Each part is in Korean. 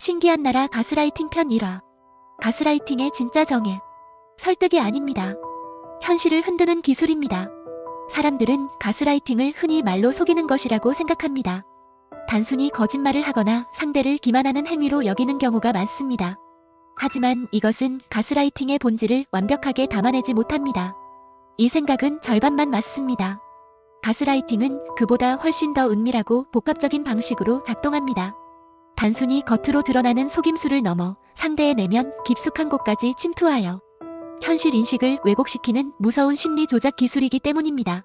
신기한 나라 가스라이팅 편 1화. 가스라이팅의 진짜 정의. 설득이 아닙니다. 현실을 흔드는 기술입니다. 사람들은 가스라이팅을 흔히 말로 속이는 것이라고 생각합니다. 단순히 거짓말을 하거나 상대를 기만하는 행위로 여기는 경우가 많습니다. 하지만 이것은 가스라이팅의 본질을 완벽하게 담아내지 못합니다. 이 생각은 절반만 맞습니다. 가스라이팅은 그보다 훨씬 더 은밀하고 복합적인 방식으로 작동합니다. 단순히 겉으로 드러나는 속임수를 넘어 상대의 내면 깊숙한 곳까지 침투하여 현실 인식을 왜곡시키는 무서운 심리 조작 기술이기 때문입니다.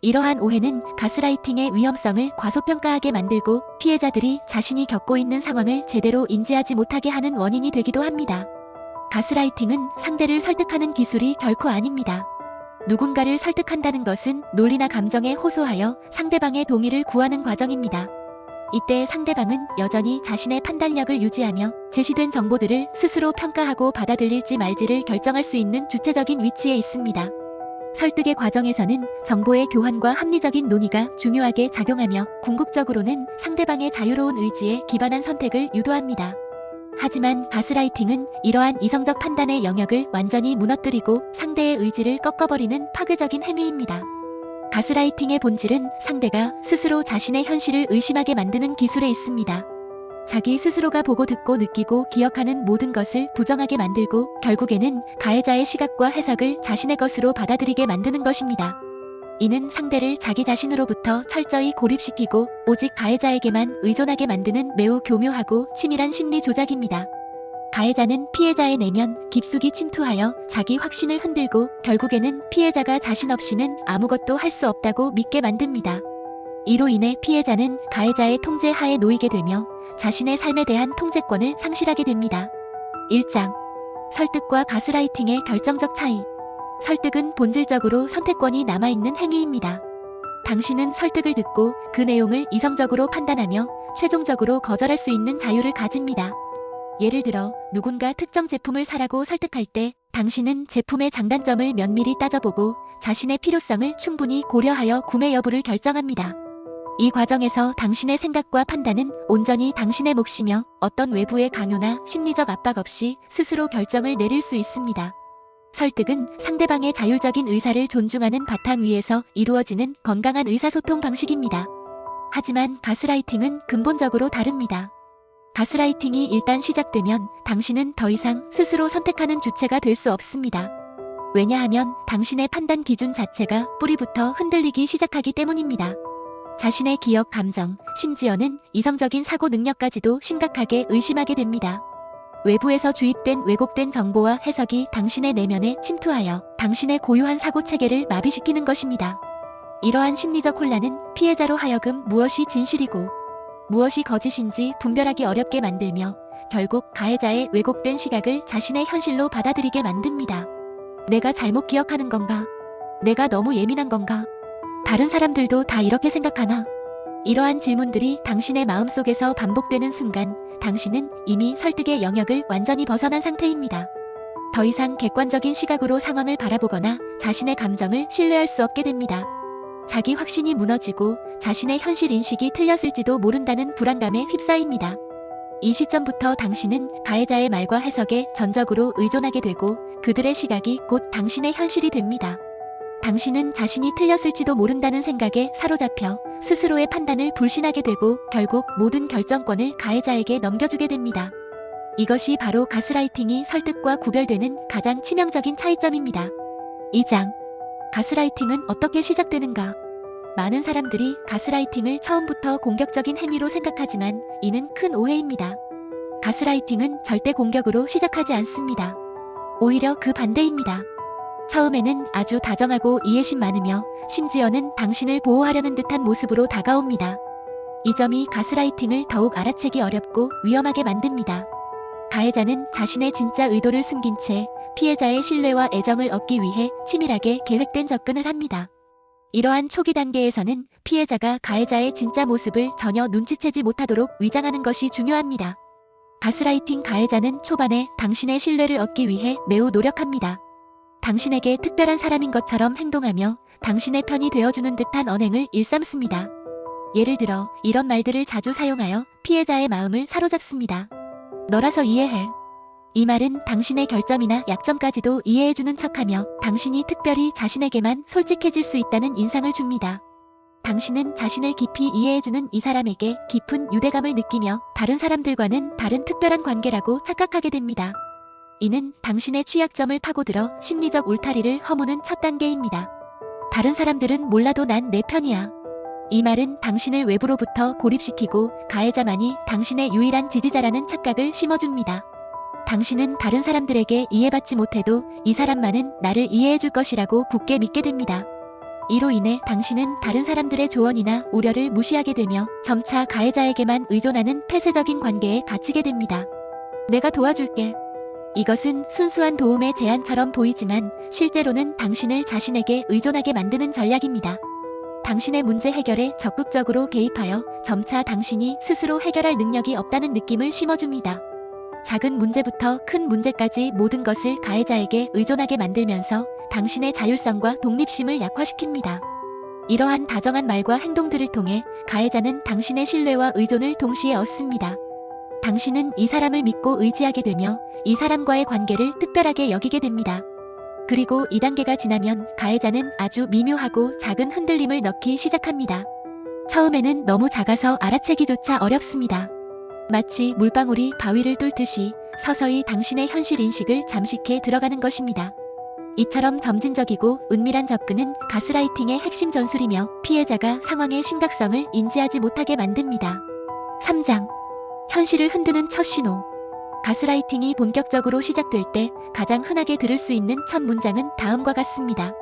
이러한 오해는 가스라이팅의 위험성을 과소평가하게 만들고 피해자들이 자신이 겪고 있는 상황을 제대로 인지하지 못하게 하는 원인이 되기도 합니다. 가스라이팅은 상대를 설득하는 기술이 결코 아닙니다. 누군가를 설득한다는 것은 논리나 감정에 호소하여 상대방의 동의를 구하는 과정입니다. 이때 상대방은 여전히 자신의 판단력을 유지하며 제시된 정보들을 스스로 평가하고 받아들일지 말지를 결정할 수 있는 주체적인 위치에 있습니다. 설득의 과정에서는 정보의 교환과 합리적인 논의가 중요하게 작용하며 궁극적으로는 상대방의 자유로운 의지에 기반한 선택을 유도합니다. 하지만 가스라이팅은 이러한 이성적 판단의 영역을 완전히 무너뜨리고 상대의 의지를 꺾어버리는 파괴적인 행위입니다. 가스라이팅의 본질은 상대가 스스로 자신의 현실을 의심하게 만드는 기술에 있습니다. 자기 스스로가 보고 듣고 느끼고 기억하는 모든 것을 부정하게 만들고 결국에는 가해자의 시각과 해석을 자신의 것으로 받아들이게 만드는 것입니다. 이는 상대를 자기 자신으로부터 철저히 고립시키고 오직 가해자에게만 의존하게 만드는 매우 교묘하고 치밀한 심리 조작입니다. 가해자는 피해자의 내면 깊숙이 침투하여 자기 확신을 흔들고 결국에는 피해자가 자신 없이는 아무것도 할 수 없다고 믿게 만듭니다. 이로 인해 피해자는 가해자의 통제 하에 놓이게 되며 자신의 삶에 대한 통제권을 상실하게 됩니다. 1장. 설득과 가스라이팅의 결정적 차이. 설득은 본질적으로 선택권이 남아있는 행위입니다. 당신은 설득을 듣고 그 내용을 이성적으로 판단하며 최종적으로 거절할 수 있는 자유를 가집니다. 예를 들어 누군가 특정 제품을 사라고 설득할 때 당신은 제품의 장단점을 면밀히 따져보고 자신의 필요성을 충분히 고려하여 구매 여부를 결정합니다. 이 과정에서 당신의 생각과 판단은 온전히 당신의 몫이며 어떤 외부의 강요나 심리적 압박 없이 스스로 결정을 내릴 수 있습니다. 설득은 상대방의 자율적인 의사를 존중하는 바탕 위에서 이루어지는 건강한 의사소통 방식입니다. 하지만 가스라이팅은 근본적으로 다릅니다. 가스라이팅이 일단 시작되면 당신은 더 이상 스스로 선택하는 주체가 될 수 없습니다. 왜냐하면 당신의 판단 기준 자체가 뿌리부터 흔들리기 시작하기 때문입니다. 자신의 기억, 감정, 심지어는 이성적인 사고 능력까지도 심각하게 의심하게 됩니다. 외부에서 주입된 왜곡된 정보와 해석이 당신의 내면에 침투하여 당신의 고유한 사고 체계를 마비시키는 것입니다. 이러한 심리적 혼란은 피해자로 하여금 무엇이 진실이고 무엇이 거짓인지 분별하기 어렵게 만들며 결국 가해자의 왜곡된 시각을 자신의 현실로 받아들이게 만듭니다. 내가 잘못 기억하는 건가? 내가 너무 예민한 건가? 다른 사람들도 다 이렇게 생각하나? 이러한 질문들이 당신의 마음속에서 반복되는 순간 당신은 이미 설득의 영역을 완전히 벗어난 상태입니다. 더 이상 객관적인 시각으로 상황을 바라보거나 자신의 감정을 신뢰할 수 없게 됩니다. 자기 확신이 무너지고 자신의 현실 인식이 틀렸을지도 모른다는 불안감에 휩싸입니다. 이 시점부터 당신은 가해자의 말과 해석에 전적으로 의존하게 되고 그들의 시각이 곧 당신의 현실이 됩니다. 당신은 자신이 틀렸을지도 모른다는 생각에 사로잡혀 스스로의 판단을 불신하게 되고 결국 모든 결정권을 가해자에게 넘겨주게 됩니다. 이것이 바로 가스라이팅이 설득과 구별되는 가장 치명적인 차이점입니다. 2장. 가스라이팅은 어떻게 시작되는가? 많은 사람들이 가스라이팅을 처음부터 공격적인 행위로 생각하지만 이는 큰 오해입니다. 가스라이팅은 절대 공격으로 시작하지 않습니다. 오히려 그 반대입니다. 처음에는 아주 다정하고 이해심 많으며 심지어는 당신을 보호하려는 듯한 모습으로 다가옵니다. 이 점이 가스라이팅을 더욱 알아채기 어렵고 위험하게 만듭니다. 가해자는 자신의 진짜 의도를 숨긴 채 피해자의 신뢰와 애정을 얻기 위해 치밀하게 계획된 접근을 합니다. 이러한 초기 단계에서는 피해자가 가해자의 진짜 모습을 전혀 눈치채지 못하도록 위장하는 것이 중요합니다. 가스라이팅 가해자는 초반에 당신의 신뢰를 얻기 위해 매우 노력합니다. 당신에게 특별한 사람인 것처럼 행동하며 당신의 편이 되어주는 듯한 언행을 일삼습니다. 예를 들어 이런 말들을 자주 사용하여 피해자의 마음을 사로잡습니다. 너라서 이해해. 이 말은 당신의 결점이나 약점까지도 이해해주는 척하며 당신이 특별히 자신에게만 솔직해질 수 있다는 인상을 줍니다. 당신은 자신을 깊이 이해해주는 이 사람에게 깊은 유대감을 느끼며 다른 사람들과는 다른 특별한 관계라고 착각하게 됩니다. 이는 당신의 취약점을 파고들어 심리적 울타리를 허무는 첫 단계입니다. 다른 사람들은 몰라도 난 내 편이야. 이 말은 당신을 외부로부터 고립시키고 가해자만이 당신의 유일한 지지자라는 착각을 심어줍니다. 당신은 다른 사람들에게 이해받지 못해도 이 사람만은 나를 이해해줄 것이라고 굳게 믿게 됩니다. 이로 인해 당신은 다른 사람들의 조언이나 우려를 무시하게 되며 점차 가해자에게만 의존하는 폐쇄적인 관계에 갇히게 됩니다. 내가 도와줄게. 이것은 순수한 도움의 제안처럼 보이지만 실제로는 당신을 자신에게 의존하게 만드는 전략입니다. 당신의 문제 해결에 적극적으로 개입하여 점차 당신이 스스로 해결할 능력이 없다는 느낌을 심어줍니다. 작은 문제부터 큰 문제까지 모든 것을 가해자에게 의존하게 만들면서 당신의 자율성과 독립심을 약화시킵니다. 이러한 다정한 말과 행동들을 통해 가해자는 당신의 신뢰와 의존을 동시에 얻습니다. 당신은 이 사람을 믿고 의지하게 되며 이 사람과의 관계를 특별하게 여기게 됩니다. 그리고 2단계가 지나면 가해자는 아주 미묘하고 작은 흔들림을 넣기 시작합니다. 처음에는 너무 작아서 알아채기조차 어렵습니다. 마치 물방울이 바위를 뚫듯이 서서히 당신의 현실 인식을 잠식해 들어가는 것입니다. 이처럼 점진적이고 은밀한 접근은 가스라이팅의 핵심 전술이며 피해자가 상황의 심각성을 인지하지 못하게 만듭니다. 3장. 현실을 흔드는 첫 신호. 가스라이팅이 본격적으로 시작될 때 가장 흔하게 들을 수 있는 첫 문장은 다음과 같습니다.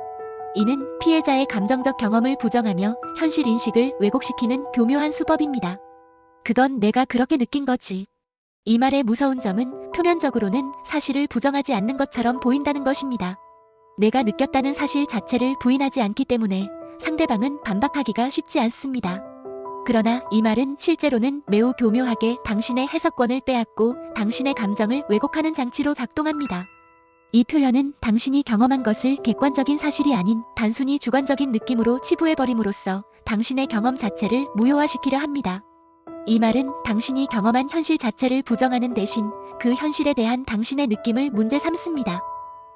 이는 피해자의 감정적 경험을 부정하며 현실 인식을 왜곡시키는 교묘한 수법입니다. 그건 내가 그렇게 느낀 거지. 이 말의 무서운 점은 표면적으로는 사실을 부정하지 않는 것처럼 보인다는 것입니다. 내가 느꼈다는 사실 자체를 부인하지 않기 때문에 상대방은 반박하기가 쉽지 않습니다. 그러나 이 말은 실제로는 매우 교묘하게 당신의 해석권을 빼앗고 당신의 감정을 왜곡하는 장치로 작동합니다. 이 표현은 당신이 경험한 것을 객관적인 사실이 아닌 단순히 주관적인 느낌으로 치부해버림으로써 당신의 경험 자체를 무효화시키려 합니다. 이 말은 당신이 경험한 현실 자체를 부정하는 대신 그 현실에 대한 당신의 느낌을 문제 삼습니다.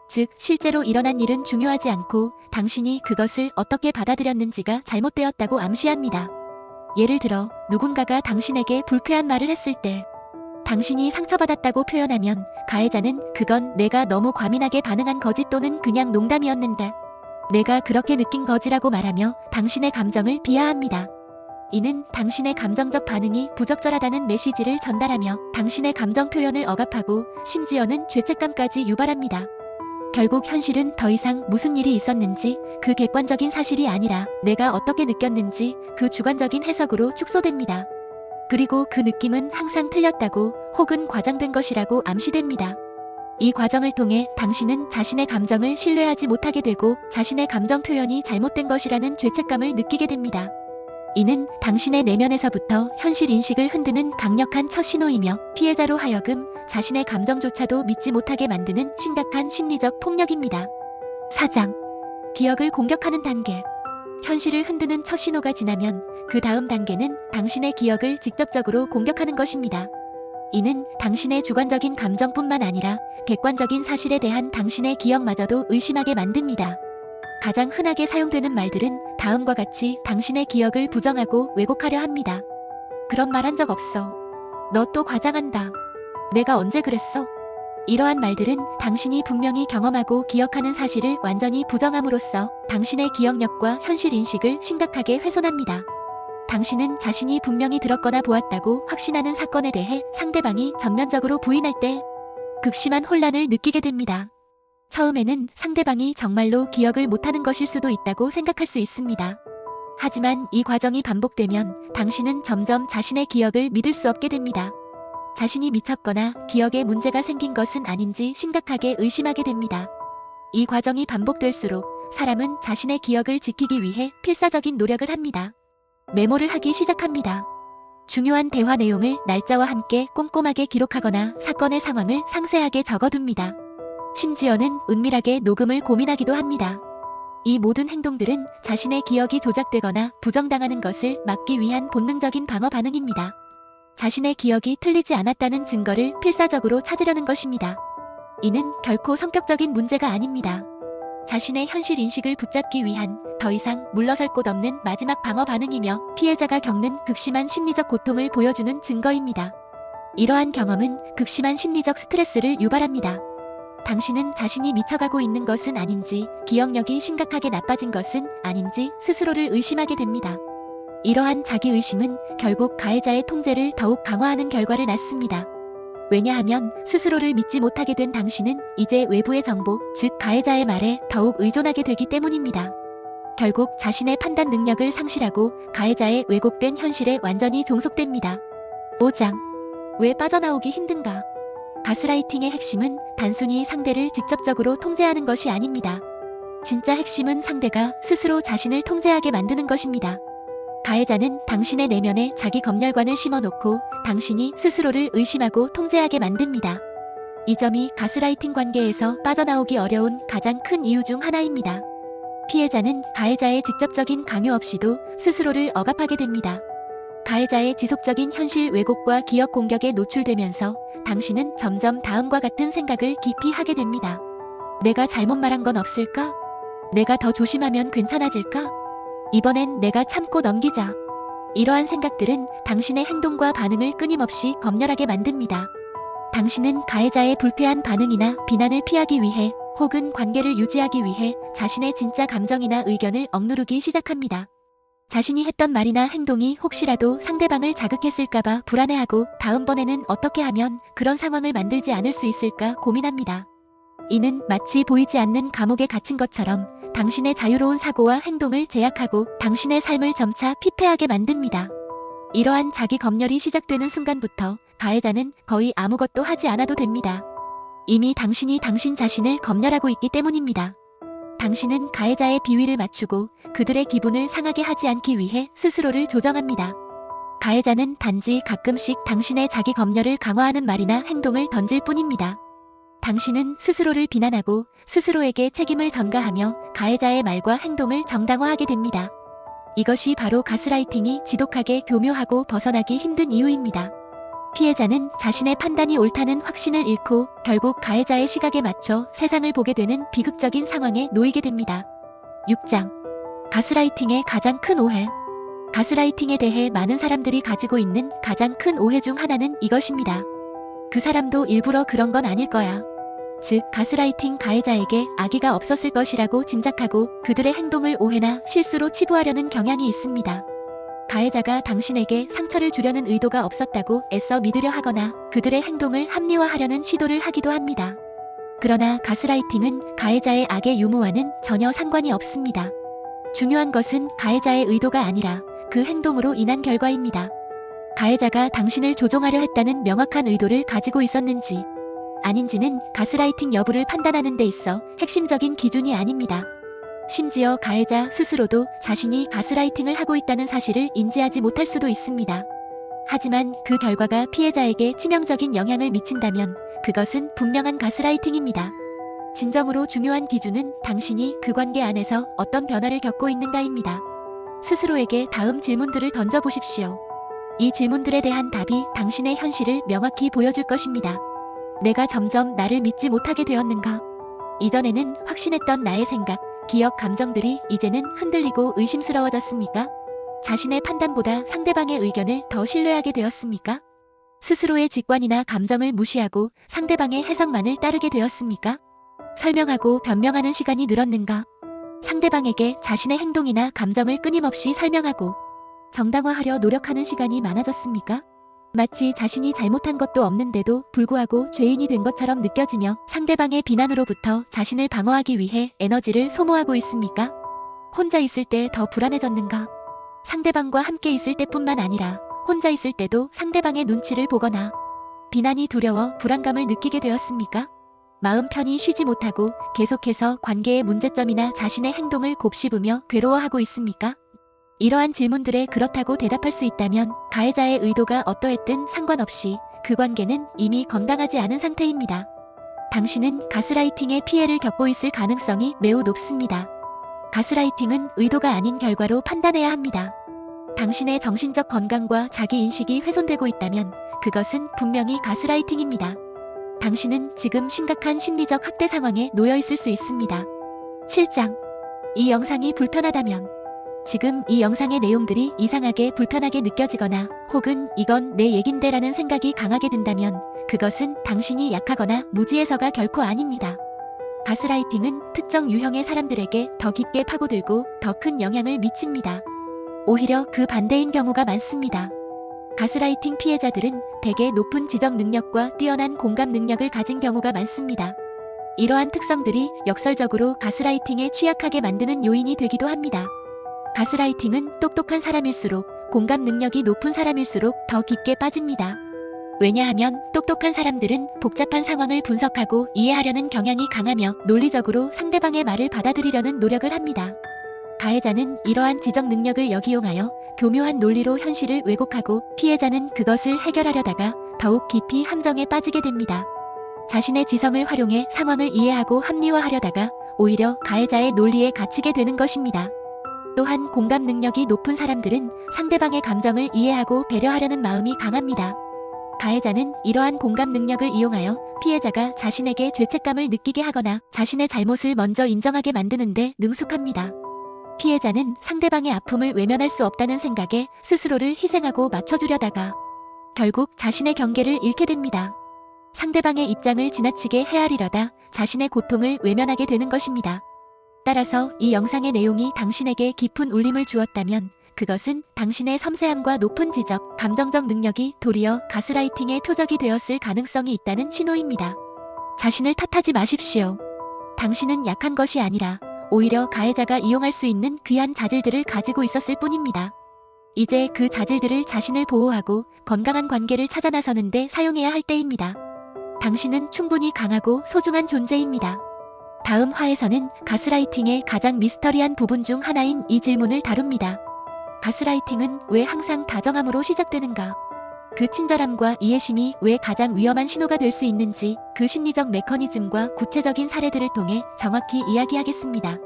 즉, 실제로 일어난 일은 중요하지 않고 당신이 그것을 어떻게 받아들였는지가 잘못되었다고 암시합니다. 예를 들어 누군가가 당신에게 불쾌한 말을 했을 때 당신이 상처받았다고 표현하면 가해자는 그건 내가 너무 과민하게 반응한 거지 또는 그냥 농담이었는데 내가 그렇게 느낀 거지라고 말하며 당신의 감정을 비하합니다. 이는 당신의 감정적 반응이 부적절하다는 메시지를 전달하며 당신의 감정 표현을 억압하고 심지어는 죄책감까지 유발합니다. 결국 현실은 더 이상 무슨 일이 있었는지 그 객관적인 사실이 아니라 내가 어떻게 느꼈는지 그 주관적인 해석으로 축소됩니다. 그리고 그 느낌은 항상 틀렸다고 혹은 과장된 것이라고 암시됩니다. 이 과정을 통해 당신은 자신의 감정을 신뢰하지 못하게 되고 자신의 감정 표현이 잘못된 것이라는 죄책감을 느끼게 됩니다. 이는 당신의 내면에서부터 현실 인식을 흔드는 강력한 첫 신호이며 피해자로 하여금 자신의 감정조차도 믿지 못하게 만드는 심각한 심리적 폭력입니다. 4장. 기억을 공격하는 단계. 현실을 흔드는 첫 신호가 지나면 그 다음 단계는 당신의 기억을 직접적으로 공격하는 것입니다. 이는 당신의 주관적인 감정뿐만 아니라 객관적인 사실에 대한 당신의 기억마저도 의심하게 만듭니다. 가장 흔하게 사용되는 말들은 다음과 같이 당신의 기억을 부정하고 왜곡하려 합니다. 그런 말 한 적 없어. 너 또 과장한다. 내가 언제 그랬어? 이러한 말들은 당신이 분명히 경험하고 기억하는 사실을 완전히 부정함으로써 당신의 기억력과 현실 인식을 심각하게 훼손합니다. 당신은 자신이 분명히 들었거나 보았다고 확신하는 사건에 대해 상대방이 전면적으로 부인할 때 극심한 혼란을 느끼게 됩니다. 처음에는 상대방이 정말로 기억을 못하는 것일 수도 있다고 생각할 수 있습니다. 하지만 이 과정이 반복되면 당신은 점점 자신의 기억을 믿을 수 없게 됩니다. 자신이 미쳤거나 기억에 문제가 생긴 것은 아닌지 심각하게 의심하게 됩니다. 이 과정이 반복될수록 사람은 자신의 기억을 지키기 위해 필사적인 노력을 합니다. 메모를 하기 시작합니다. 중요한 대화 내용을 날짜와 함께 꼼꼼하게 기록하거나 사건의 상황을 상세하게 적어둡니다. 심지어는 은밀하게 녹음을 고민하기도 합니다. 이 모든 행동들은 자신의 기억이 조작되거나 부정당하는 것을 막기 위한 본능적인 방어 반응입니다. 자신의 기억이 틀리지 않았다는 증거를 필사적으로 찾으려는 것입니다. 이는 결코 성격적인 문제가 아닙니다. 자신의 현실 인식을 붙잡기 위한 더 이상 물러설 곳 없는 마지막 방어 반응이며 피해자가 겪는 극심한 심리적 고통을 보여주는 증거입니다. 이러한 경험은 극심한 심리적 스트레스를 유발합니다. 당신은 자신이 미쳐가고 있는 것은 아닌지, 기억력이 심각하게 나빠진 것은 아닌지 스스로를 의심하게 됩니다. 이러한 자기의심은 결국 가해자의 통제를 더욱 강화하는 결과를 낳습니다. 왜냐하면 스스로를 믿지 못하게 된 당신은 이제 외부의 정보, 즉 가해자의 말에 더욱 의존하게 되기 때문입니다. 결국 자신의 판단 능력을 상실하고 가해자의 왜곡된 현실에 완전히 종속됩니다. 5장. 왜 빠져나오기 힘든가? 가스라이팅의 핵심은 단순히 상대를 직접적으로 통제하는 것이 아닙니다. 진짜 핵심은 상대가 스스로 자신을 통제하게 만드는 것입니다. 가해자는 당신의 내면에 자기 검열관을 심어놓고 당신이 스스로를 의심하고 통제하게 만듭니다. 이 점이 가스라이팅 관계에서 빠져나오기 어려운 가장 큰 이유 중 하나입니다. 피해자는 가해자의 직접적인 강요 없이도 스스로를 억압하게 됩니다. 가해자의 지속적인 현실 왜곡과 기억 공격에 노출되면서 당신은 점점 다음과 같은 생각을 깊이 하게 됩니다. 내가 잘못 말한 건 없을까? 내가 더 조심하면 괜찮아질까? 이번엔 내가 참고 넘기자. 이러한 생각들은 당신의 행동과 반응을 끊임없이 검열하게 만듭니다. 당신은 가해자의 불쾌한 반응이나 비난을 피하기 위해 혹은 관계를 유지하기 위해 자신의 진짜 감정이나 의견을 억누르기 시작합니다. 자신이 했던 말이나 행동이 혹시라도 상대방을 자극했을까봐 불안해하고 다음번에는 어떻게 하면 그런 상황을 만들지 않을 수 있을까 고민합니다. 이는 마치 보이지 않는 감옥에 갇힌 것처럼 당신의 자유로운 사고와 행동을 제약하고 당신의 삶을 점차 피폐하게 만듭니다. 이러한 자기 검열이 시작되는 순간부터 가해자는 거의 아무것도 하지 않아도 됩니다. 이미 당신이 당신 자신을 검열하고 있기 때문입니다. 당신은 가해자의 비위를 맞추고 그들의 기분을 상하게 하지 않기 위해 스스로를 조정합니다. 가해자는 단지 가끔씩 당신의 자기 검열을 강화하는 말이나 행동을 던질 뿐입니다. 당신은 스스로를 비난하고 스스로에게 책임을 전가하며 가해자의 말과 행동을 정당화하게 됩니다. 이것이 바로 가스라이팅이 지독하게 교묘하고 벗어나기 힘든 이유입니다. 피해자는 자신의 판단이 옳다는 확신을 잃고 결국 가해자의 시각에 맞춰 세상을 보게 되는 비극적인 상황에 놓이게 됩니다. 6장. 가스라이팅의 가장 큰 오해. 가스라이팅에 대해 많은 사람들이 가지고 있는 가장 큰 오해 중 하나는 이것입니다. 그 사람도 일부러 그런 건 아닐 거야. 즉, 가스라이팅 가해자에게 악의가 없었을 것이라고 짐작하고 그들의 행동을 오해나 실수로 치부하려는 경향이 있습니다. 가해자가 당신에게 상처를 주려는 의도가 없었다고 애써 믿으려 하거나 그들의 행동을 합리화하려는 시도를 하기도 합니다. 그러나 가스라이팅은 가해자의 악의 유무와는 전혀 상관이 없습니다. 중요한 것은 가해자의 의도가 아니라 그 행동으로 인한 결과입니다. 가해자가 당신을 조종하려 했다는 명확한 의도를 가지고 있었는지 아닌지는 가스라이팅 여부를 판단하는 데 있어 핵심적인 기준이 아닙니다. 심지어 가해자 스스로도 자신이 가스라이팅을 하고 있다는 사실을 인지하지 못할 수도 있습니다. 하지만 그 결과가 피해자에게 치명적인 영향을 미친다면 그것은 분명한 가스라이팅입니다. 진정으로 중요한 기준은 당신이 그 관계 안에서 어떤 변화를 겪고 있는가입니다. 스스로에게 다음 질문들을 던져보십시오. 이 질문들에 대한 답이 당신의 현실을 명확히 보여줄 것입니다. 내가 점점 나를 믿지 못하게 되었는가? 이전에는 확신했던 나의 생각, 기억, 감정들이 이제는 흔들리고 의심스러워졌습니까? 자신의 판단보다 상대방의 의견을 더 신뢰하게 되었습니까? 스스로의 직관이나 감정을 무시하고 상대방의 해석만을 따르게 되었습니까? 설명하고 변명하는 시간이 늘었는가? 상대방에게 자신의 행동이나 감정을 끊임없이 설명하고 정당화하려 노력하는 시간이 많아졌습니까? 마치 자신이 잘못한 것도 없는데도 불구하고 죄인이 된 것처럼 느껴지며 상대방의 비난으로부터 자신을 방어하기 위해 에너지를 소모하고 있습니까? 혼자 있을 때 더 불안해졌는가? 상대방과 함께 있을 때뿐만 아니라 혼자 있을 때도 상대방의 눈치를 보거나 비난이 두려워 불안감을 느끼게 되었습니까? 마음 편히 쉬지 못하고 계속해서 관계의 문제점이나 자신의 행동을 곱씹으며 괴로워하고 있습니까? 이러한 질문들에 그렇다고 대답할 수 있다면 가해자의 의도가 어떠했든 상관없이 그 관계는 이미 건강하지 않은 상태입니다. 당신은 가스라이팅의 피해를 겪고 있을 가능성이 매우 높습니다. 가스라이팅은 의도가 아닌 결과로 판단해야 합니다. 당신의 정신적 건강과 자기인식이 훼손되고 있다면 그것은 분명히 가스라이팅입니다. 당신은 지금 심각한 심리적 학대 상황에 놓여 있을 수 있습니다. 7장. 이 영상이 불편하다면 지금 이 영상의 내용들이 이상하게 불편하게 느껴지거나 혹은 이건 내 얘긴데라는 생각이 강하게 든다면 그것은 당신이 약하거나 무지해서가 결코 아닙니다. 가스라이팅은 특정 유형의 사람들에게 더 깊게 파고들고 더 큰 영향을 미칩니다. 오히려 그 반대인 경우가 많습니다. 가스라이팅 피해자들은 대개 높은 지적 능력과 뛰어난 공감 능력을 가진 경우가 많습니다. 이러한 특성들이 역설적으로 가스라이팅에 취약하게 만드는 요인이 되기도 합니다. 가스라이팅은 똑똑한 사람일수록 공감 능력이 높은 사람일수록 더 깊게 빠집니다. 왜냐하면 똑똑한 사람들은 복잡한 상황을 분석하고 이해하려는 경향이 강하며 논리적으로 상대방의 말을 받아들이려는 노력을 합니다. 가해자는 이러한 지적 능력을 역이용하여 교묘한 논리로 현실을 왜곡하고 피해자는 그것을 해결하려다가 더욱 깊이 함정에 빠지게 됩니다. 자신의 지성을 활용해 상황을 이해하고 합리화하려다가 오히려 가해자의 논리에 갇히게 되는 것입니다. 또한 공감 능력이 높은 사람들은 상대방의 감정을 이해하고 배려하려는 마음이 강합니다. 가해자는 이러한 공감 능력을 이용하여 피해자가 자신에게 죄책감을 느끼게 하거나 자신의 잘못을 먼저 인정하게 만드는데 능숙합니다. 피해자는 상대방의 아픔을 외면할 수 없다는 생각에 스스로를 희생하고 맞춰주려다가 결국 자신의 경계를 잃게 됩니다. 상대방의 입장을 지나치게 헤아리려다 자신의 고통을 외면하게 되는 것입니다. 따라서 이 영상의 내용이 당신에게 깊은 울림을 주었다면 그것은 당신의 섬세함과 높은 지적, 감정적 능력이 도리어 가스라이팅의 표적이 되었을 가능성이 있다는 신호입니다. 자신을 탓하지 마십시오. 당신은 약한 것이 아니라 오히려 가해자가 이용할 수 있는 귀한 자질들을 가지고 있었을 뿐입니다. 이제 그 자질들을 자신을 보호하고 건강한 관계를 찾아 나서는데 사용해야 할 때입니다. 당신은 충분히 강하고 소중한 존재입니다. 다음 화에서는 가스라이팅의 가장 미스터리한 부분 중 하나인 이 질문을 다룹니다. 가스라이팅은 왜 항상 다정함으로 시작되는가? 그 친절함과 이해심이 왜 가장 위험한 신호가 될 수 있는지 그 심리적 메커니즘과 구체적인 사례들을 통해 정확히 이야기하겠습니다.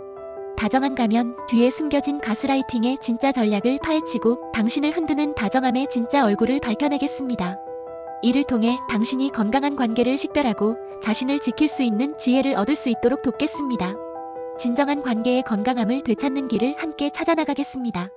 다정한 가면 뒤에 숨겨진 가스라이팅의 진짜 전략을 파헤치고 당신을 흔드는 다정함의 진짜 얼굴을 밝혀내겠습니다. 이를 통해 당신이 건강한 관계를 식별하고 자신을 지킬 수 있는 지혜를 얻을 수 있도록 돕겠습니다. 진정한 관계의 건강함을 되찾는 길을 함께 찾아나가겠습니다.